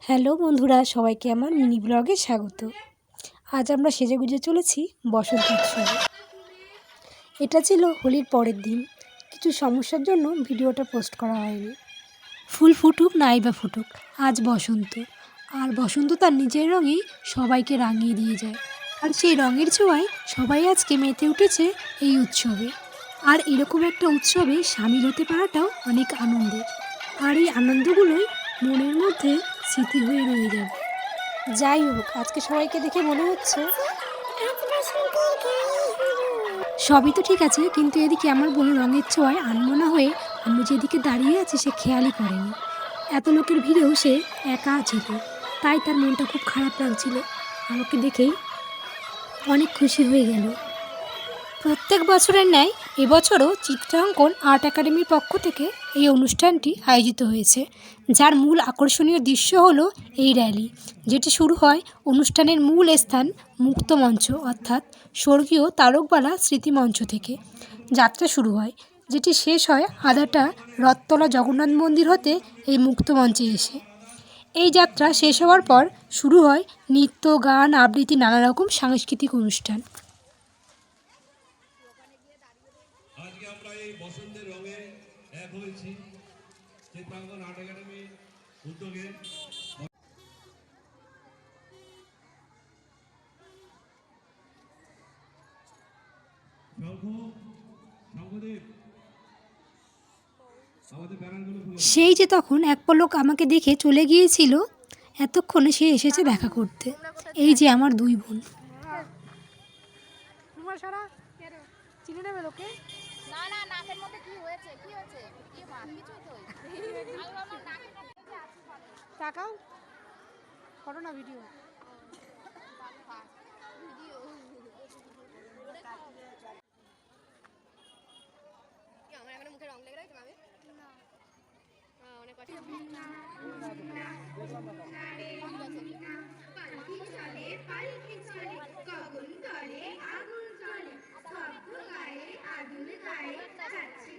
Hello বন্ধুরা, সবাইকে আমার মিনি ব্লগে স্বাগত। আজ আমরা সেজেগুজে চলেছি বসন্ত উৎসবে। এটা ছিল হোলির পরের দিন। কিছু সমস্যার জন্য ভিডিওটা পোস্ট করা হয়নি। ফুল ফুটুক নাই বা ফুটুক, আজ বসন্ত। আর বসন্ত তার নিজের রঙেই সবাইকে রাঙিয়ে দিয়ে যায়। আর সেই রঙের ছোঁয়ায় সবাই আজকে মেতে উঠেছে এই উৎসবে। আর এরকম একটা উৎসবে সামিল হতে পারাটাও অনেক আনন্দের। আর এই আনন্দগুলোই মনের মধ্যে স্মৃতি হয়ে রয়ে যাবে। যাই হোক, আজকে সবাইকে দেখে মনে হচ্ছে সবই তো ঠিক আছে, কিন্তু এদিকে আমার বোন রঙের ছোঁয়ায় আনমনা হয়ে আমি যেদিকে দাঁড়িয়ে আছি সে খেয়ালই করেনি। এত লোকের ভিড়েও সে একা ছিল, তাই তার মনটা খুব খারাপ লাগছিল। আমাকে দেখেই অনেক খুশি হয়ে গেল। প্রত্যেক বছরের ন্যায় এবছরও চিত্রাঙ্কন আর্ট একাডেমির পক্ষ থেকে এই অনুষ্ঠানটি আয়োজিত হয়েছে, যার মূল আকর্ষণীয় দৃশ্য হলো এই র্যালি, যেটি শুরু হয় অনুষ্ঠানের মূল স্থান মুক্তমঞ্চ অর্থাৎ স্বর্গীয় তারকবালা স্মৃতিমঞ্চ থেকে। যাত্রা শুরু হয়, যেটি শেষ হয় আদাটা রথতলা জগন্নাথ মন্দির হতে এই মুক্তমঞ্চে এসে। এই যাত্রা শেষ হওয়ার পর শুরু হয় নৃত্য, গান, আবৃত্তি, নানা রকম সাংস্কৃতিক অনুষ্ঠান। আজকে আমরা এই বসন্তের রঙে এক হয়েছি চিত্রাঙ্কন আর্ট একাডেমির উদ্যোগে। সেই যে তখন এক পলক আমাকে দেখে চলে গিয়েছিল, এতক্ষণে সে এসেছে দেখা করতে। এই যে আমার দুই বোন। চিনে নেবে লোকে? না না, নাকের মধ্যে কি হয়েছে কি হয়েছে? কি মা কিছুই তো তাকাও, করো না ভিডিও। ভিডিও আমার এখন মুখে রং লেগে রয়েছে মামি। না অনেক কষ্ট। পালকি চলে পালকি চলে গগন তলে আগুন জ্বলে স্তব্ধ গায়ে আগুন গায়ে যাচ্ছে